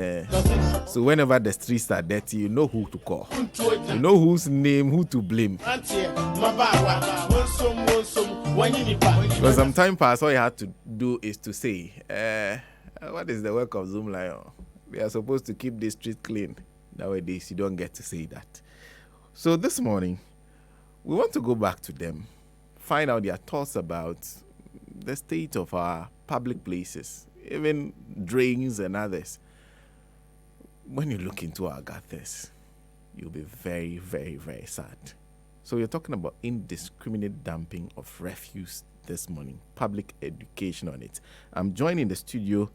So whenever the streets are dirty, you know who to call. You know whose name, who to blame. Because some time past, all you had to do is to say, what is the work of Zoomlion? We are supposed to keep the street clean. Nowadays, you don't get to say that. So this morning, we want to go back to them, find out their thoughts about the state of our public places, even drains and others. When you look into our gutters, you'll be very, very, very sad. So we're talking about indiscriminate dumping of refuse this morning, public education on it. I'm joined in the studio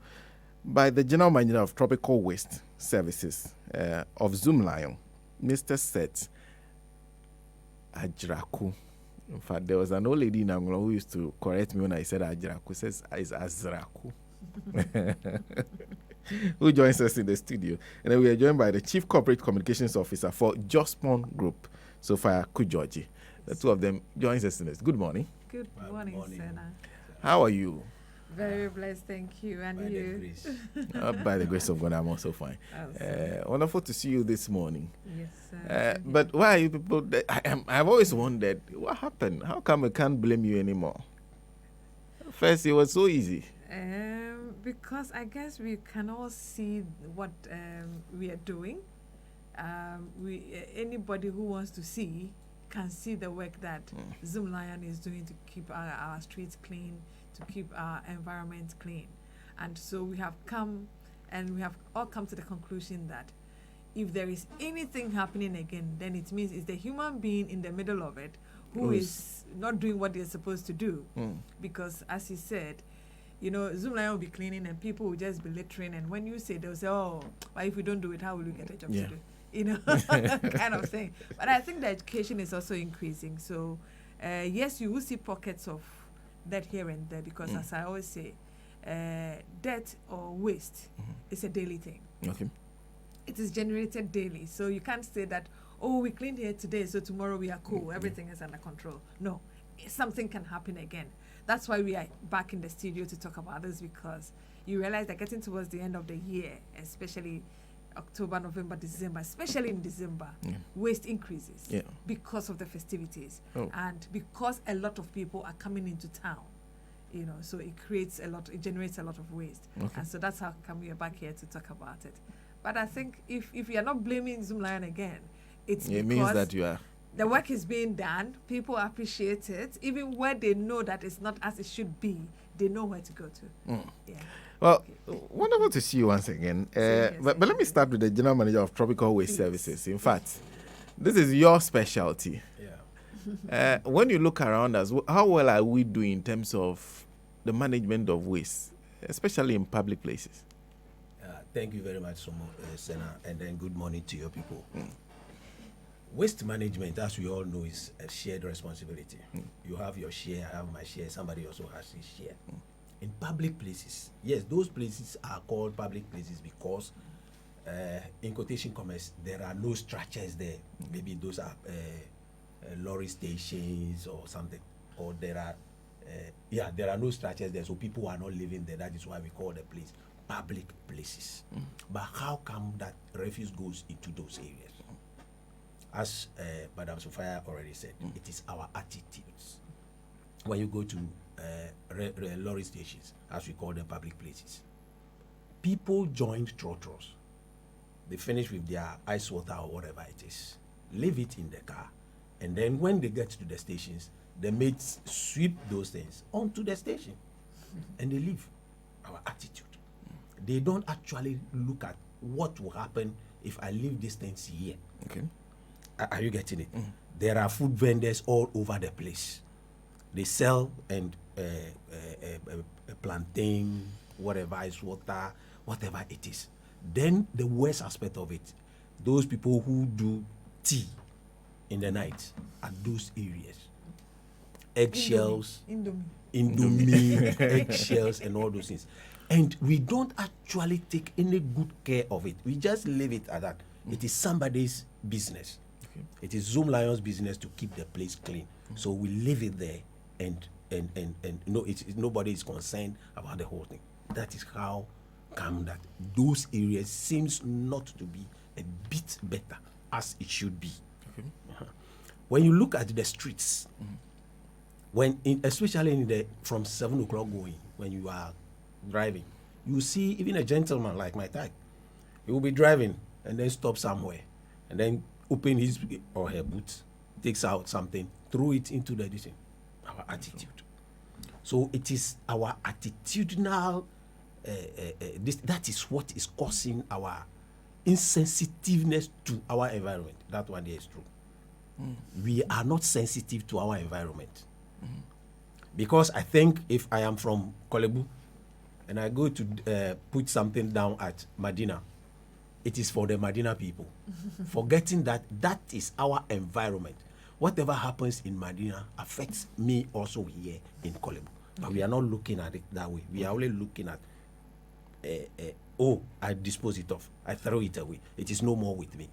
by the General Manager of Tropical Waste Services of Zoomlion, Mr. Seth Ajraku. In fact, there was an old lady in Angola who used to correct me when I said Ajraku. Says it's Azraku. Who joins us in the studio. And then we are joined by the Chief Corporate Communications Officer for Jospon Group, Sophia Kujoji. The two of them joins us in this. Good morning. Good morning, Senna. How are you? Very blessed, thank you. And by you? By the grace of God, I'm also fine. Wonderful to see you this morning. Yes, sir. But why are you people... I've always wondered, what happened? How come I can't blame you anymore? First, it was so easy. Because I guess we can all see what we are doing. Anybody who wants to see can see the work that Zoomlion is doing to keep our streets clean, to keep our environment clean. And so we have come, and we have all come to the conclusion that if there is anything happening again, then it means it's the human being in the middle of it who is not doing what they're supposed to do. Because as he said, you know, Zoomlion will be cleaning and people will just be littering. And when you say, they'll say, oh, but if we don't do it, how will we get a job to do? You know, kind of thing. But I think the education is also increasing. So, yes, you will see pockets of that here and there because, as I always say, debt or waste is a daily thing. Okay. It is generated daily. So you can't say that, oh, we cleaned here today, so tomorrow we are cool. Everything is under control. No, something can happen again. That's why we are back in the studio to talk about this, because you realize that getting towards the end of the year, especially October, November, December, especially in December, waste increases because of the festivities and because a lot of people are coming into town. You know, so it generates a lot of waste. And so that's how come we are back here to talk about it. But I think if we are not blaming Zoomlion again, it means that you are. The work is being done. People appreciate it. Even where they know that it's not as it should be, they know where to go to. Well, wonderful to see you once again. But let me start with the General Manager of Tropical Waste Services. In fact, this is your specialty. When you look around us, how well are we doing in terms of the management of waste, especially in public places? Thank you very much, Senna, and then good morning to your people. Waste management, as we all know, is a shared responsibility. You have your share, I have my share, somebody also has his share. In public places, yes, those places are called public places because, in quotation commas, there are no structures there. Maybe those are lorry stations or something, or there are no structures there, so people are not living there. That is why we call the place public places. But how come that refuse goes into those areas? As Madam Sophia already said, it is our attitudes. When you go to lorry stations, as we call them public places, people joined trotros. They finish with their ice water or whatever it is, leave it in the car, and then when they get to the stations, the mates sweep those things onto the station, and they leave. Our attitude. They don't actually look at what will happen if I leave these things here. Okay. Are you getting it? There are food vendors all over the place. They sell and plantain, whatever, ice water, whatever it is. Then the worst aspect of it, those people who do tea in the night at those areas. Eggshells, Indomie, eggshells and all those things. And we don't actually take any good care of it. We just leave it at that. It is somebody's business. It is Zoomlion's business to keep the place clean. So we leave it there, and nobody is concerned about the whole thing. That is how come that those areas seems not to be a bit better as it should be. Okay. When you look at the streets, especially from 7 o'clock going, when you are driving, you see even a gentleman like my type. He will be driving and then stop somewhere and then open his or her boot, takes out something, throw it into the edition. Our attitude. So it is our attitudinal, that is what is causing our insensitiveness to our environment. That one there is true. We are not sensitive to our environment. Because I think if I am from Kolebu and I go to put something down at Medina, it is for the Medina people. Forgetting that is our environment. Whatever happens in Medina affects me also here in Kolebu. But we are not looking at it that way. We are only looking at, I dispose it off. I throw it away. It is no more with me.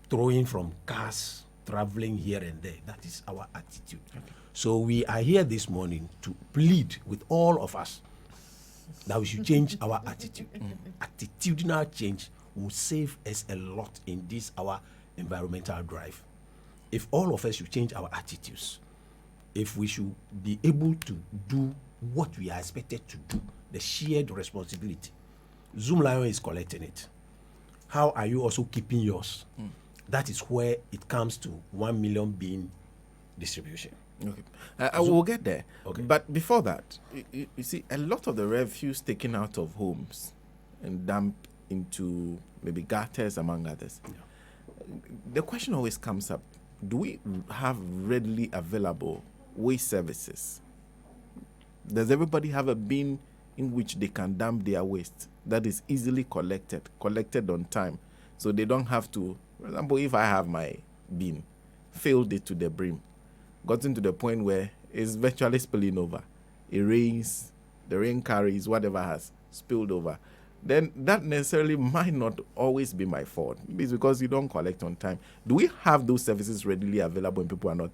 Throwing from cars, traveling here and there. That is our attitude. Okay. So we are here this morning to plead with all of us that we should change our attitude. Attitudinal change will save us a lot in this our environmental drive. If all of us should change our attitudes, if we should be able to do what we are expected to do, the shared responsibility. Zoomlion is collecting it. How are you also keeping yours? That is where it comes to 1 million bean distribution. Okay. I will get there. Okay. But before that, you see, a lot of the refuse taken out of homes and dumped into maybe gutters, among others. Yeah. The question always comes up, do we have readily available waste services? Does everybody have a bin in which they can dump their waste that is easily collected on time, so they don't have to, for example, if I have my bin, filled it to the brim, gotten to the point where it's virtually spilling over, it rains, the rain carries whatever has spilled over, then that necessarily might not always be my fault. It's because you don't collect on time. Do we have those services readily available and people are not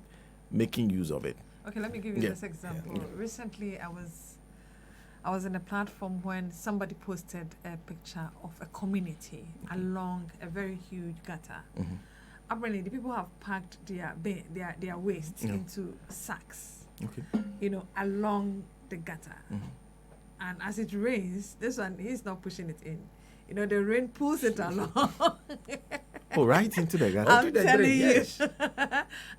making use of it? Okay, let me give you this example. Yeah. Recently, I was in a platform when somebody posted a picture of a community along a very huge gutter. Apparently, the people have packed their waste into sacks, along the gutter. And as it rains, this one, he's not pushing it in. The rain pulls it along. Right into the gutter.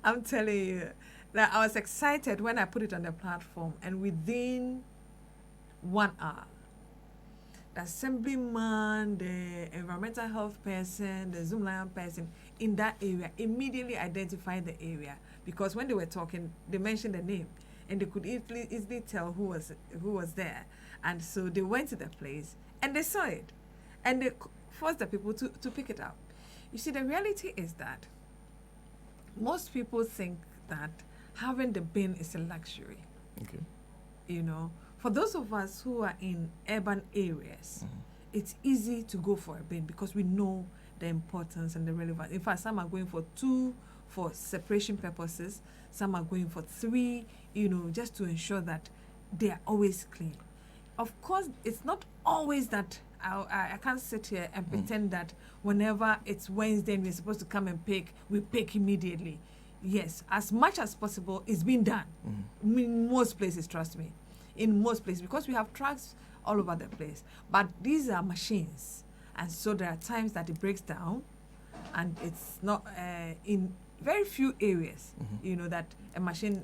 I'm telling you that I was excited when I put it on the platform, and within 1 hour, the assemblyman, the environmental health person, the Zoomlion person in that area immediately identified the area, because when they were talking, they mentioned the name, and they could easily tell who was there. And so they went to the place and they saw it, and they forced the people to pick it up. You see, the reality is that most people think that having the bin is a luxury. Okay. For those of us who are in urban areas, it's easy to go for a bin because we know the importance and the relevance. In fact, some are going for 2 for separation purposes, some are going for 3, just to ensure that they are always clean. Of course, it's not always that I can't sit here and pretend that whenever it's Wednesday and we're supposed to come and pick, we pick immediately. Yes, as much as possible, it's been done. In most places, trust me. In most places, because we have trucks all over the place. But these are machines. And so there are times that it breaks down, and it's not in very few areas, that a machine,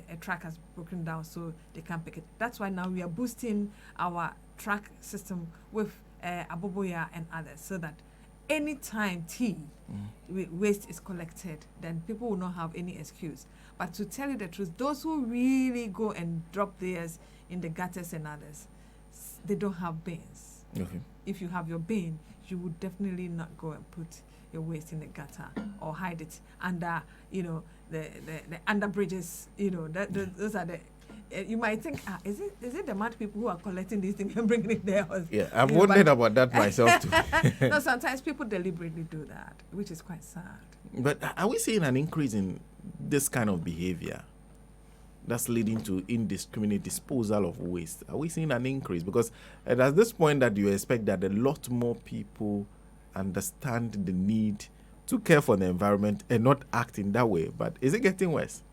a truck has broken down, so they can't pick it. That's why now we are boosting our truck system with Aboboya and others, so that anytime waste is collected, then people will not have any excuse. But to tell you the truth, those who really go and drop theirs in the gutters and others, they don't have bins. Okay. If you have your bin, you would definitely not go and put your waste in the gutter or hide it under, the under bridges. Those are the. You might think, is it the mad people who are collecting these things and bringing it there? Yeah, I've wondered about that myself too. No, sometimes people deliberately do that, which is quite sad. But are we seeing an increase in this kind of behavior? that's leading to indiscriminate disposal of waste? Are we seeing an increase? Because at this point that you expect that a lot more people understand the need to care for the environment and not act in that way. But is it getting worse?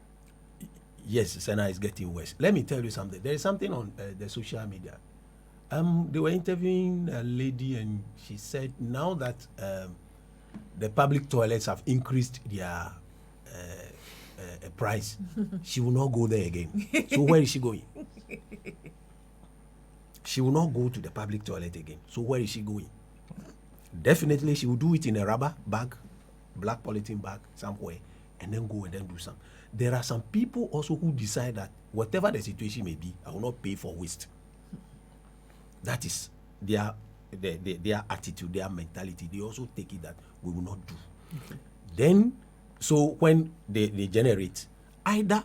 Yes, Senna, is getting worse. Let me tell you something. There is something on the social media. They were interviewing a lady, and she said now that the public toilets have increased their price, she will not go there again. So where is she going? She will not go to the public toilet again. So where is she going? Definitely, she will do it in a rubber bag, black polythene bag somewhere, and then go and then do some. There are some people also who decide that whatever the situation may be, I will not pay for waste. That is their attitude, their mentality. They also take it that we will not do. Okay. Then, so when they generate, either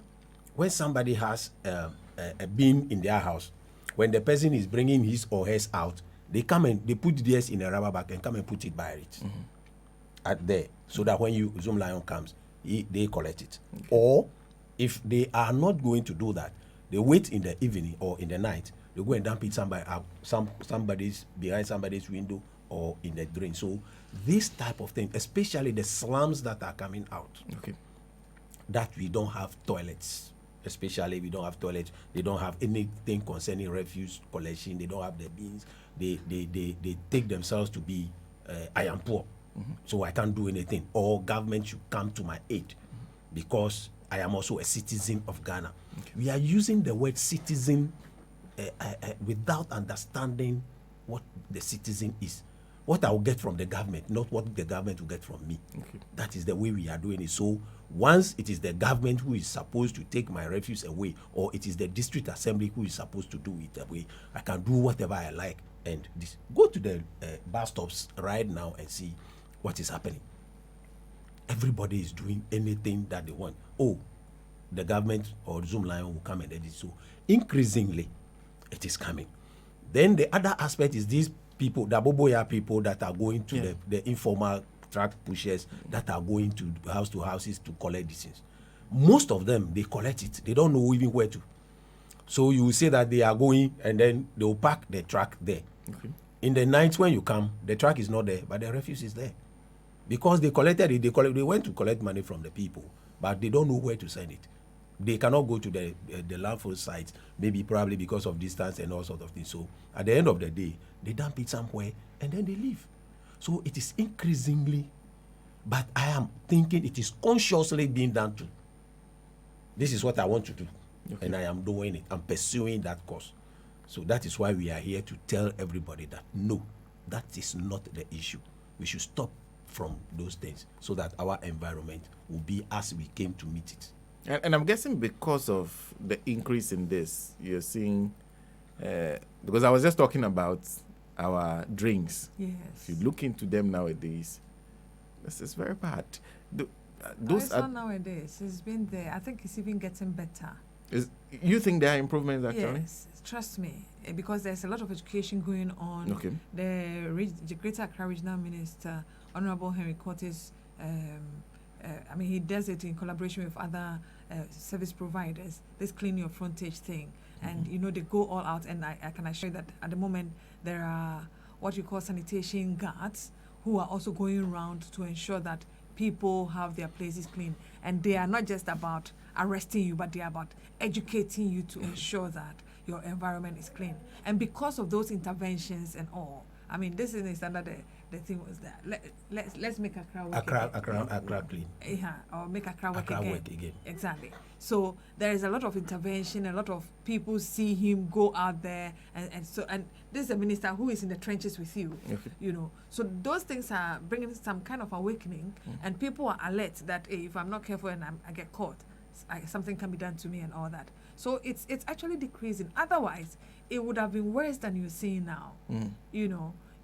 when somebody has a bin in their house, when the person is bringing his or hers out, they come and they put theirs in a rubber bag and come and put it by it at there, so that when Zoomlion comes, they collect it. Okay. Or if they are not going to do that, they wait in the evening or in the night. They go and dump it somebody's behind somebody's window or in the drain. So this type of thing, especially the slums that are coming out, okay, that we don't have toilets. Especially we don't have toilets. They don't have anything concerning refuse collection. They don't have the bins. They take themselves to be I am poor, so I can't do anything. Or government should come to my aid because I am also a citizen of Ghana. Okay. We are using the word citizen without understanding what the citizen is. What I will get from the government, not what the government will get from me. Okay. That is the way we are doing it. So once it is the government who is supposed to take my refuse away, or it is the district assembly who is supposed to do it away, I can do whatever I like. And go to the bus stops right now and see what is happening. Everybody is doing anything that they want. Oh, the government or Zoomlion will come and edit. So increasingly, it is coming. Then the other aspect is these people, the Boboya people that are going to the informal truck pushers that are going to houses to collect these things. Most of them, they collect it. They don't know even where to. So you will say that they are going and then they will park the truck there. Okay. In the night when you come, the truck is not there, but the refuse is there. Because they collected it, they went to collect money from the people, but they don't know where to send it. They cannot go to the landfill sites, maybe probably because of distance and all sorts of things. So at the end of the day, they dump it somewhere and then they leave. So it is increasingly, but I am thinking it is consciously being done too. This is what I want to do. Okay. And I am doing it. I'm pursuing that course. So that is why we are here to tell everybody that no, that is not the issue. We should stop from those things so that our environment will be as we came to meet it. And I'm guessing because of the increase in this, you're seeing, because I was just talking about our drinks. Yes. If you look into them nowadays, this is very bad. It's not nowadays. It's been there. I think it's even getting better. You think there are improvements actually? Yes, trust me, because there's a lot of education going on. Okay. The Greater Accra Regional Minister, Honorable Henry Curtis, he does it in collaboration with other service providers, this clean your frontage thing. And, they go all out. And I can assure you that at the moment, there are what you call sanitation guards who are also going around to ensure that people have their places clean. And they are not just about arresting you, but they are about educating you to ensure that your environment is clean. And because of those interventions and all, this is another the thing was that let's make Accra work Accra clean. Or make Accra work again. Exactly. So there is a lot of intervention, a lot of people see him go out there, and this is a minister who is in the trenches with you. Okay. So those things are bringing some kind of awakening, and people are alert that if I'm not careful and I get caught, something can be done to me and all that. So it's actually decreasing. Otherwise, it would have been worse than you're seeing now.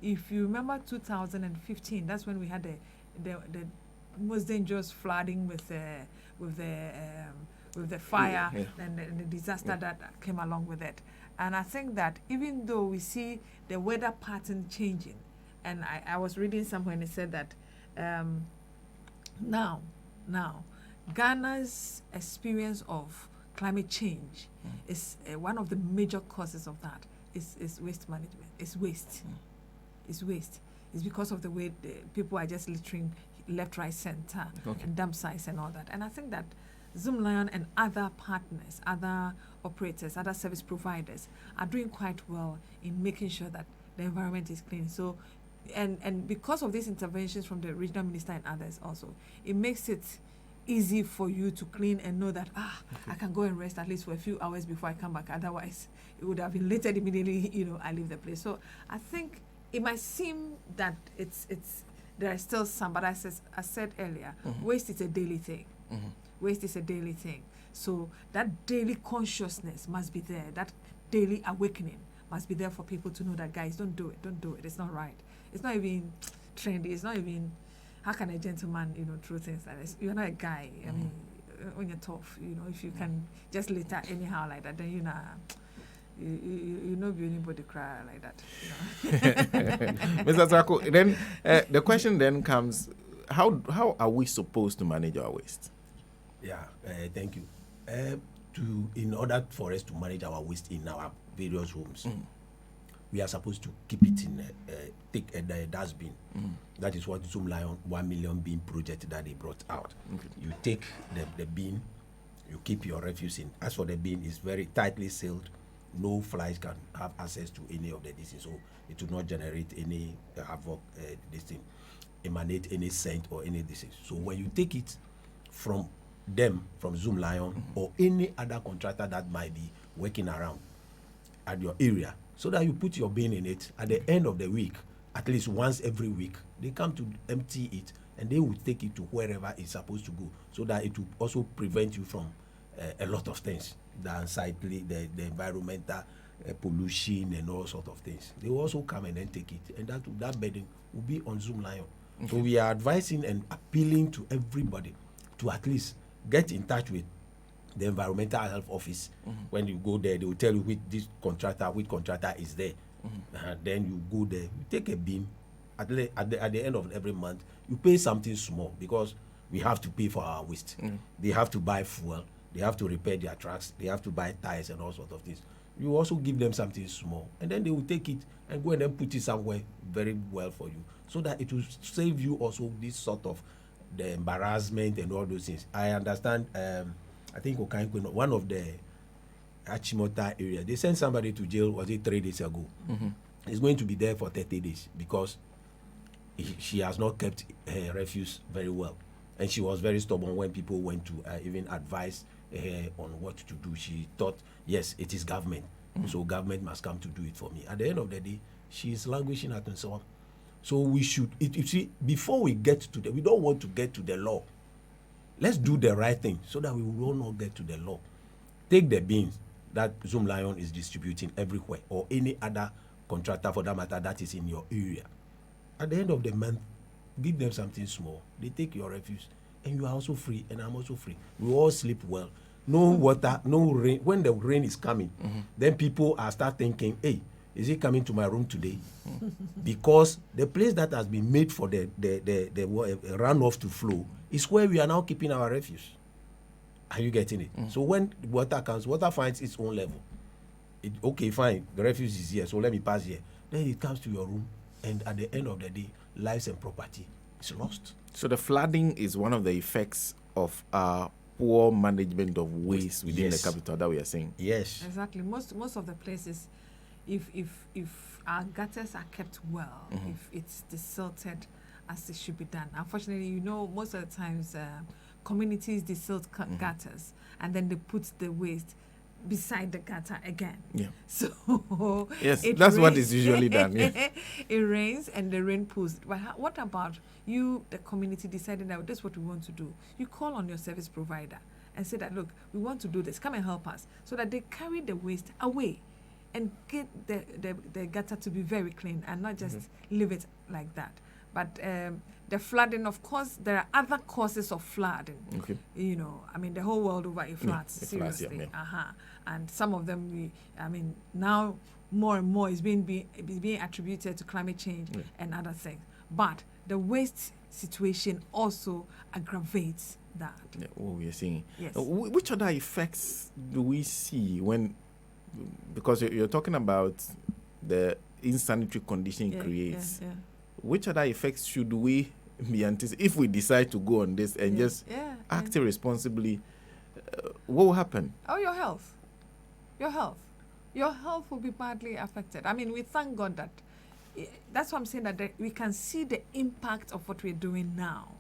If you remember 2015, that's when we had the most dangerous flooding with the fire and the disaster that came along with it. And I think that even though we see the weather pattern changing, and I was reading somewhere and it said that now Ghana's experience of climate change is one of the major causes of that is waste management. It's waste. It's waste. It's because of the way the people are just littering left, right, center, and dump sites and all that. And I think that Zoomlion and other partners, other operators, other service providers are doing quite well in making sure that the environment is clean. So, and because of these interventions from the regional minister and others also, it makes it easy for you to clean and know that, I can go and rest at least for a few hours before I come back. Otherwise, it would have been littered immediately, I leave the place. So I think it might seem that there are still some, but as I said earlier, waste is a daily thing. Waste is a daily thing. So that daily consciousness must be there. That daily awakening must be there for people to know that, guys, don't do it. It's not right. It's not even trendy. It's not even, how can a gentleman, throw things like this? You're not a guy. I mean, when you're tough, if you can just litter anyhow like that, then you be anybody cry like that. Mr. Sako, then the question then comes, how are we supposed to manage our waste? Yeah, thank you. In order for us to manage our waste in our various homes, we are supposed to keep it in the dustbin. That is what Zoomlion 1 million bin project that they brought out. You take the bin, you keep your refuse in. As for the bin, it's very tightly sealed. No flies can have access to any of the disease, so it will not generate any havoc, emanate any scent or any disease. So when you take it from Zoomlion or any other contractor that might be working around at your area, so that you put your bin in it, at the end of the week, at least once every week, they come to empty it and they will take it to wherever it's supposed to go, so that it will also prevent you from a lot of things, the unsightly, the environmental pollution and all sorts of things. They will also come and then take it, and that burden will be on Zoomlion. So we are advising and appealing to everybody to at least get in touch with the environmental health office. When you go there, they will tell you which contractor is there. Then you go there, you take a bin. At the end of every month, you pay something small, because we have to pay for our waste. They have to buy fuel, they have to repair their trucks, they have to buy tires and all sorts of things. You also give them something small, and then they will take it and go and then put it somewhere very well for you, so that it will save you also this sort of the embarrassment and all those things. I understand. I think one of the Achimota area, they sent somebody to jail, was it 3 days ago? He's going to be there for 30 days because she has not kept her refuse very well. And she was very stubborn when people went to even advise her on what to do. She thought, yes, it is government, so government must come to do it for me. At the end of the day, she is languishing at and so on. So we should, you see, before we get to we don't want to get to the law. Let's do the right thing so that we will not get to the law. Take the bins that Zoomlion is distributing everywhere, or any other contractor for that matter that is in your area. At the end of the month, give them something small. They take your refuse, and you are also free, and I'm also free. We all sleep well. No water, no rain. When the rain is coming, then people start thinking, hey, is it coming to my room today? Because the place that has been made for the runoff to flow is where we are now keeping our refuse. Are you getting it? So when water comes, water finds its own level. Okay, fine, the refuse is here, so let me pass here. Then it comes to your room, and at the end of the day, lives and property is lost. So the flooding is one of the effects of poor management of waste within the capital that we are saying. Yes. Exactly. Most of the places, if our gutters are kept well, if it's desilted as it should be done. Unfortunately, most of the times communities desilt gutters, and then they put the waste beside the gutter again. Yeah. So yes, that's what is usually done. Yeah. It rains and the rain pools. But what about you, the community, deciding that this is what we want to do? You call on your service provider and say that, look, we want to do this. Come and help us, so that they carry the waste away and get the gutter to be very clean and not just leave it like that. But the flooding, of course, there are other causes of flooding. Okay. I mean, the whole world over, it floods, seriously. And some of them, now more and more is being attributed to climate change and other things. But the waste situation also aggravates that. Yeah, what we are seeing. Yes. Which other effects do we see when, because you're talking about the insanitary condition it creates? Yeah. Which other effects should we be anticipating if we decide to go on this and just act irresponsibly? What will happen? Oh, your health. Your health will be badly affected. I mean, we thank God that. That's why I'm saying that we can see the impact of what we're doing now,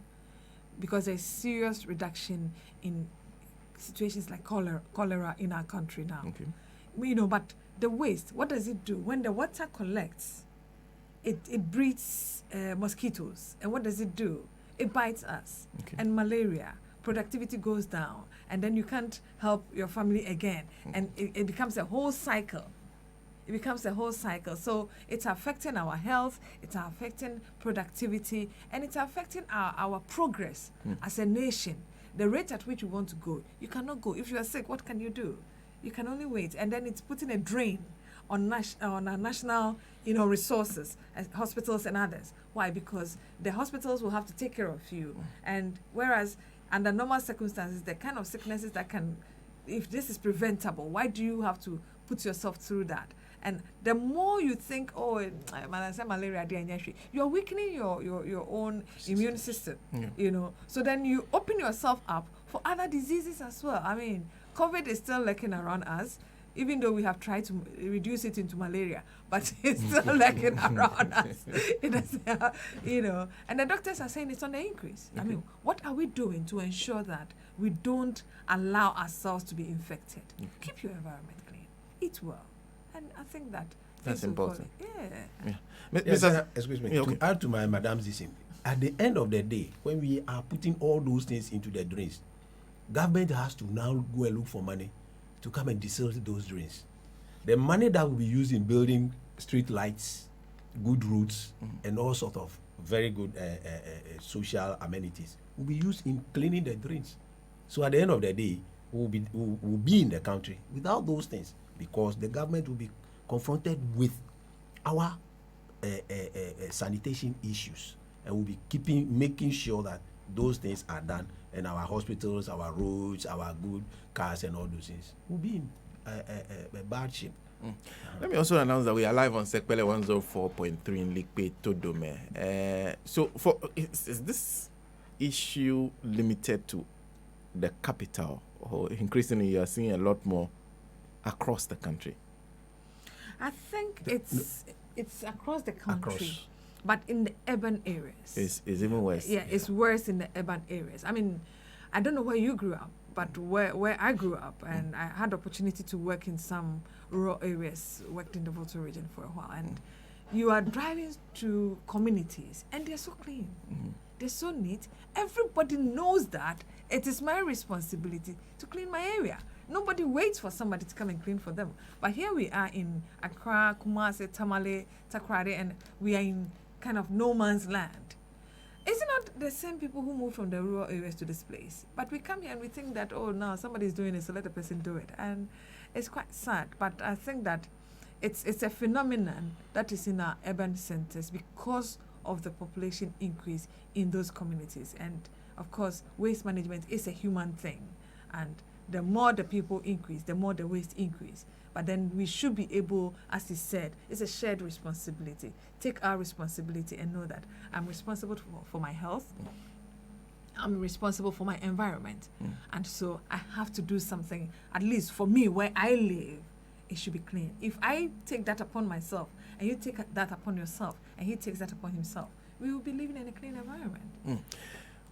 because there's serious reduction in situations like cholera in our country now. Okay. But the waste, what does it do? When the water collects, it breeds mosquitoes. And what does it do? It bites us. Okay. And malaria, productivity goes down. And then you can't help your family again. And it becomes a whole cycle. So it's affecting our health, it's affecting productivity, and it's affecting our progress as a nation. The rate at which you want to go, you cannot go. If you are sick, what can you do? You can only wait. And then it's putting a drain on our national resources, hospitals and others. Why? Because the hospitals will have to take care of you. And whereas under normal circumstances, the kind of sicknesses that can, if this is preventable, why do you have to put yourself through that? And the more you think, malaria, you're weakening your own immune system, So then you open yourself up for other diseases as well. I mean, COVID is still lurking around us, even though we have tried to reduce it into malaria, but it's still lurking around us. And the doctors are saying it's on the increase. Okay. I mean, what are we doing to ensure that we don't allow ourselves to be infected? Keep your environment clean. Eat well. And I think that's important. Excuse me. To add to my madam's decision, at the end of the day, when we are putting all those things into the drains, government has to now go and look for money to come and desilting those drains. The money that will be used in building street lights, good roads, and all sort of very good social amenities will be used in cleaning the drains. So at the end of the day, we'll be in the country without those things, because the government will be confronted with our sanitation issues, and we'll be making sure that those things are done, and our hospitals, our roads, our good cars, and all those things will be in a bad shape. Let me also announce that we are live on Sekpele 104.3 in Likpe Todome. So, is this issue limited to the capital, or increasingly you are seeing a lot more across the country? I think it's across the country, but in the urban areas. It's even worse. Yeah, it's worse in the urban areas. I mean, I don't know where you grew up, but where I grew up, and I had the opportunity to work in some rural areas, worked in the Volta region for a while, and you are driving to communities, and they're so clean. They're so neat. Everybody knows that it is my responsibility to clean my area. Nobody waits for somebody to come and clean for them. But here we are in Accra, Kumasi, Tamale, Takrade, and we are in kind of no man's land. Is it not the same people who move from the rural areas to this place? But we come here and we think that, now somebody's doing it, so let the person do it. And it's quite sad. But I think that it's a phenomenon that is in our urban centers because of the population increase in those communities. And of course, waste management is a human thing. And the more the people increase, the more the waste increase. But then we should be able, as he said, it's a shared responsibility. Take our responsibility and know that I'm responsible for my health. I'm responsible for my environment. And so I have to do something, at least for me, where I live, it should be clean. If I take that upon myself, and you take that upon yourself, and he takes that upon himself, we will be living in a clean environment.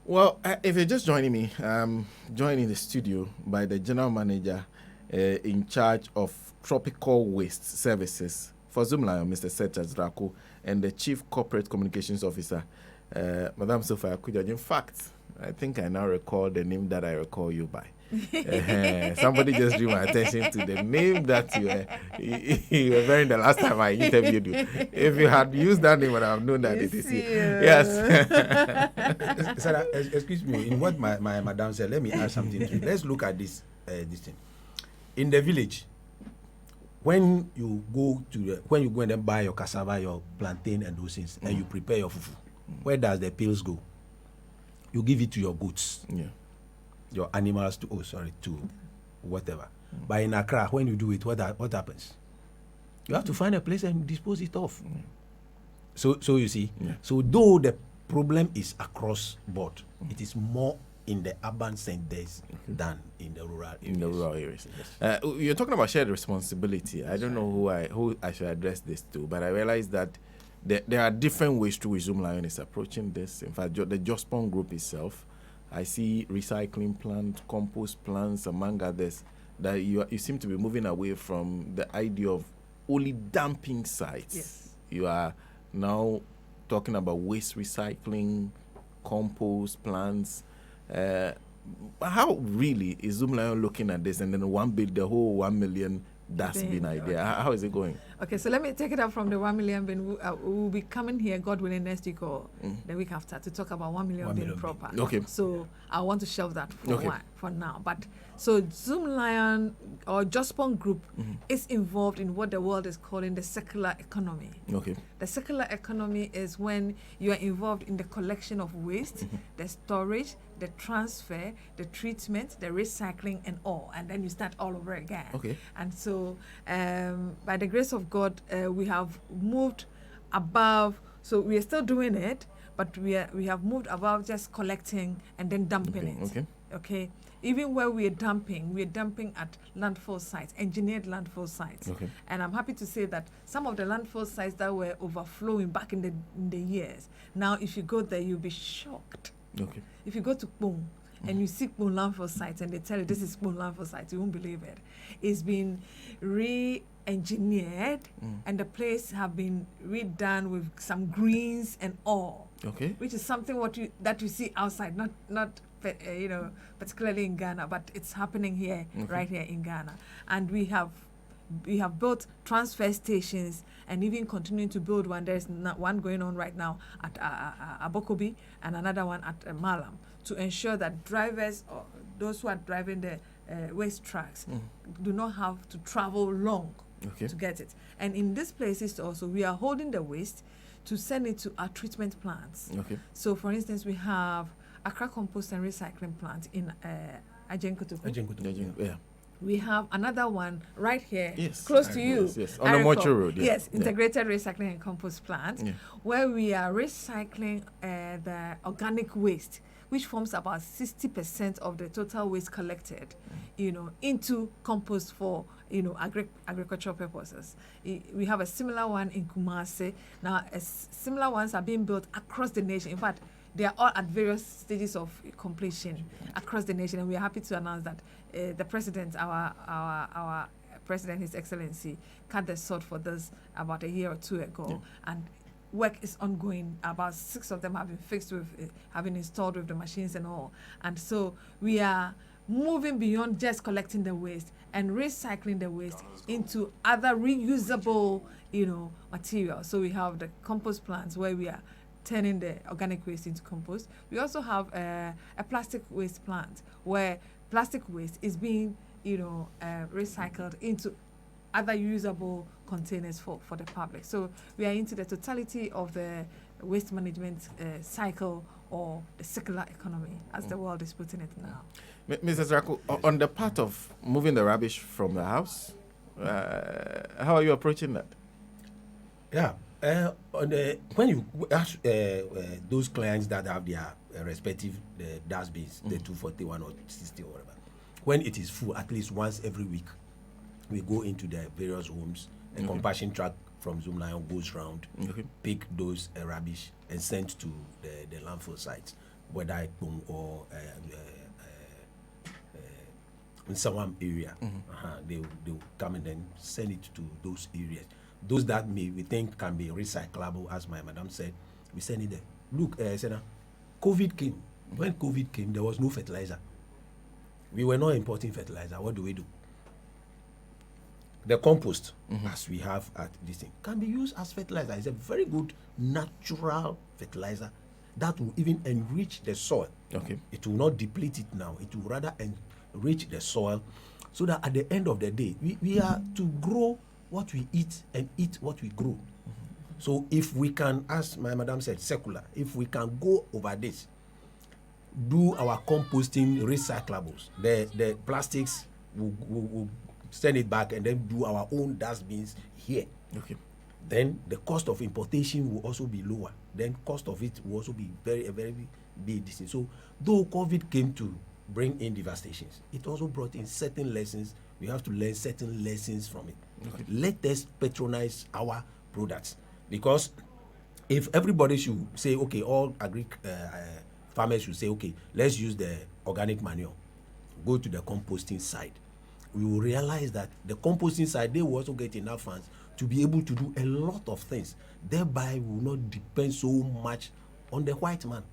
Well, if you're just joining me, I'm joined in the studio by the General Manager in charge of Tropical Waste Services for Zoomlion, Mr. Serge Drako, and the Chief Corporate Communications Officer, Madam Sophia Kujaj. In fact, I think I now recall the name that I recall you by. Somebody just drew my attention to the name that you were wearing the last time I interviewed you. If you had used that name, I would have known that it is you. Yes. Sarah, excuse me. In what my madam said, let me add something to it. Let's look at this thing. In the village, when you go and then buy your cassava, your plantain, and those things, and you prepare your fufu, Where does the pills go? You give it to your goats, your animals to whatever. But in Accra, when you do it, what happens? You have to find a place and dispose it off. So you see, so though the problem is across board, it is more in the urban centers than in the rural areas. In the rural areas. Yes. You're talking about shared responsibility. I don't know who I should address this to, but I realize that there are different ways through which Zoomlion is approaching this. In fact, the Jospon group itself, I see recycling plants, compost plants, among others, that you seem to be moving away from the idea of only dumping sites. Yes. You are now talking about waste recycling, compost plants. How really is Zoomlion looking at this, and then the whole 1 million dustbin idea? Okay. How is it going? Okay, so let me take it up from the 1 million bin. We'll be coming here, God willing, next week or the week after to talk about 1 million bin proper. Okay. So I want to shelve that for now. But so Zoomlion or Jospon Group is involved in what the world is calling the circular economy. Okay. The circular economy is when you are involved in the collection of waste, the storage, the transfer, the treatment, the recycling, and all, and then you start all over again. Okay. And so, by the grace of God, we have moved above. So we are still doing it, but we have moved above just collecting and then dumping it. Okay. Okay. Even where we are dumping at landfill sites, engineered landfill sites. Okay. And I'm happy to say that some of the landfill sites that were overflowing back in the years, now if you go there, you'll be shocked. Okay. If you go to Kpong and you see Kpong landfill sites and they tell you this is Kpong landfill sites, you won't believe it. It's been re-engineered and the place have been redone with some greens and all. Okay. Which is something that you see outside, not particularly in Ghana, but it's happening here, right here in Ghana. And we have built transfer stations and even continuing to build one. There's one going on right now at Abokobi and another one at Malam to ensure that drivers or those who are driving the waste trucks do not have to travel long to get it. And in these places also, we are holding the waste to send it to our treatment plants. Okay. So, for instance, we have Accra Compost and Recycling Plant in Ajenkutu. Yeah. We have another one right here, Yes. close to you. Yes. On the Mocho Road. Yeah. Yes, Integrated Recycling and Compost Plant, where we are recycling the organic waste, which forms about 60% of the total waste collected, into compost for, agricultural purposes. We have a similar one in Kumasi. Now, similar ones are being built across the nation. In fact, they are all at various stages of completion across the nation, and we are happy to announce that the president, our president, His Excellency, cut the sword for this about a year or two ago, and work is ongoing. About 6 of them have been fixed with, have been installed with the machines and all, and so we are moving beyond just collecting the waste and recycling the waste into other reusable, materials. So we have the compost plants where we are turning the organic waste into compost. We also have a plastic waste plant where plastic waste is being, recycled into other usable containers for the public. So we are into the totality of the waste management cycle, or the circular economy, as the world is putting it now. Mrs. Rako, on the part of moving the rubbish from the house, how are you approaching that? Yeah. When you ask those clients that have their respective dustbins, the 241 or 60 or whatever, when it is full, at least once every week, we go into the various homes. A compassion truck from Zoomlion goes round, pick those rubbish and send to the landfill sites, whether Kpong or in some area. They will come and then send it to those areas. Those that we think can be recyclable, as my madam said, we send it there. Look, Senna, COVID came. When COVID came, there was no fertilizer. We were not importing fertilizer. What do? The compost, as we have at this thing, can be used as fertilizer. It's a very good natural fertilizer that will even enrich the soil. Okay. It will not deplete it now. It will rather enrich the soil, so that at the end of the day, we are to grow what we eat and eat what we grow. So if we can, as my madam said, secular, if we can go over this, do our composting recyclables, the plastics, we'll send it back and then do our own dustbins here. Okay. Then the cost of importation will also be lower. Then cost of it will also be very big. So though COVID came to bring in devastations, it also brought in certain lessons. We have to learn certain lessons from it. Okay. Let us patronize our products, because if everybody should say, okay, all farmers should say, okay, let's use the organic manure, go to the composting side, we will realize that the composting side, they will also get enough funds to be able to do a lot of things. Thereby, we will not depend so much on the white man.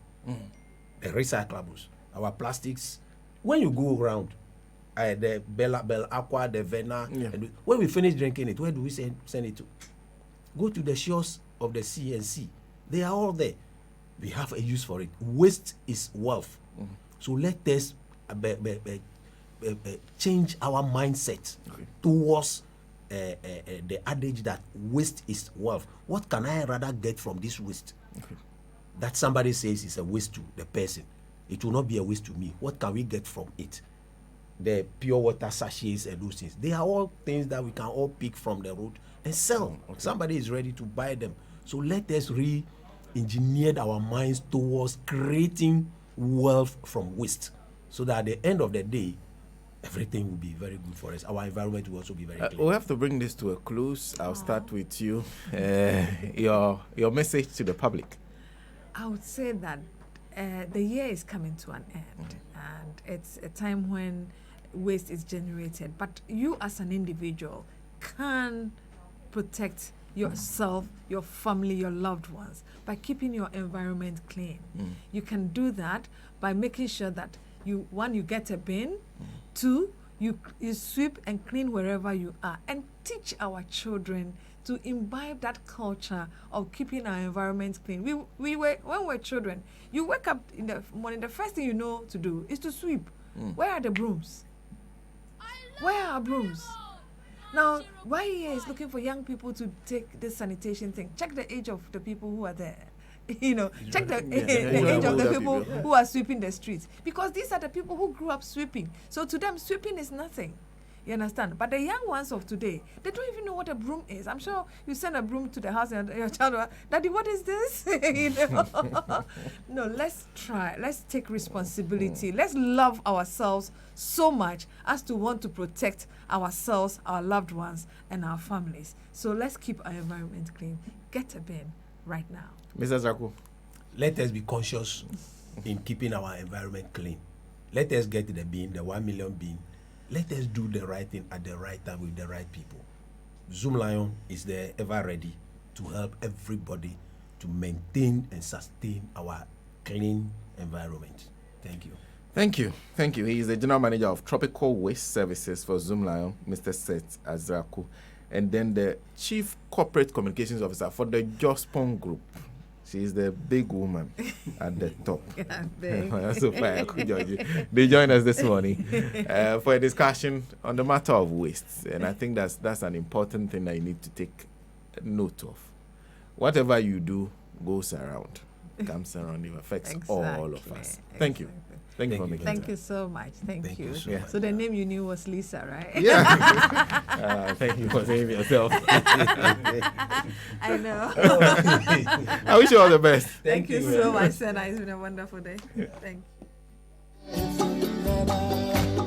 The recyclables, our plastics. When you go around, the Bell Aqua, the Vena, and when we finish drinking it, where do we send it to? Go to the shores of the sea and see. They are all there. We have a use for it. Waste is wealth. So let us change our mindset towards the adage that waste is wealth. What can I rather get from this waste? That somebody says is a waste to the person. It will not be a waste to me. What can we get from it? The pure water sachets and those things. They are all things that we can all pick from the road and sell. Somebody is ready to buy them. So let us re-engineer our minds towards creating wealth from waste, so that at the end of the day, everything will be very good for us. Our environment will also be very clean. We'll have to bring this to a close. I'll start with you. Your message to the public. I would say that the year is coming to an end, and it's a time when waste is generated. But you as an individual can protect yourself, your family, your loved ones by keeping your environment clean. You can do that by making sure that you get a bin, two, you sweep and clean wherever you are, and teach our children to imbibe that culture of keeping our environment clean. When we were children, you wake up in the morning, the first thing you know to do is to sweep. Where are the brooms? Where are brooms? Now, YEA is looking for young people to take this sanitation thing. Check the age of the people who are there. Check the age of the people who are sweeping the streets. Because these are the people who grew up sweeping. So to them, sweeping is nothing. You understand? But the young ones of today, they don't even know what a broom is. I'm sure you send a broom to the house and your child will, Daddy, what is this? No, let's try. Let's take responsibility. Let's love ourselves so much as to want to protect ourselves, our loved ones, and our families. So let's keep our environment clean. Get a bin right now. Mr. Zaku. Let us be conscious in keeping our environment clean. Let us get the bin, the 1 million bin. Let us do the right thing at the right time with the right people. Zoomlion is there ever ready to help everybody to maintain and sustain our clean environment. Thank you. Thank you. Thank you. He is the General Manager of Tropical Waste Services for Zoomlion, Mr. Seth Azraku, and then the Chief Corporate Communications Officer for the Jospon Group. She's the big woman at the top. They joined us this morning for a discussion on the matter of waste. And I think that's an important thing that you need to take note of. Whatever you do goes around, comes around, it affects all of us. Thank you. Thank you for making Thank you so much. Thank you. So the name you knew was Lisa, right? Yeah. Thank you for saying yourself. I know. I wish you all the best. Thank you so much, Senna. It's been a wonderful day. Thank you.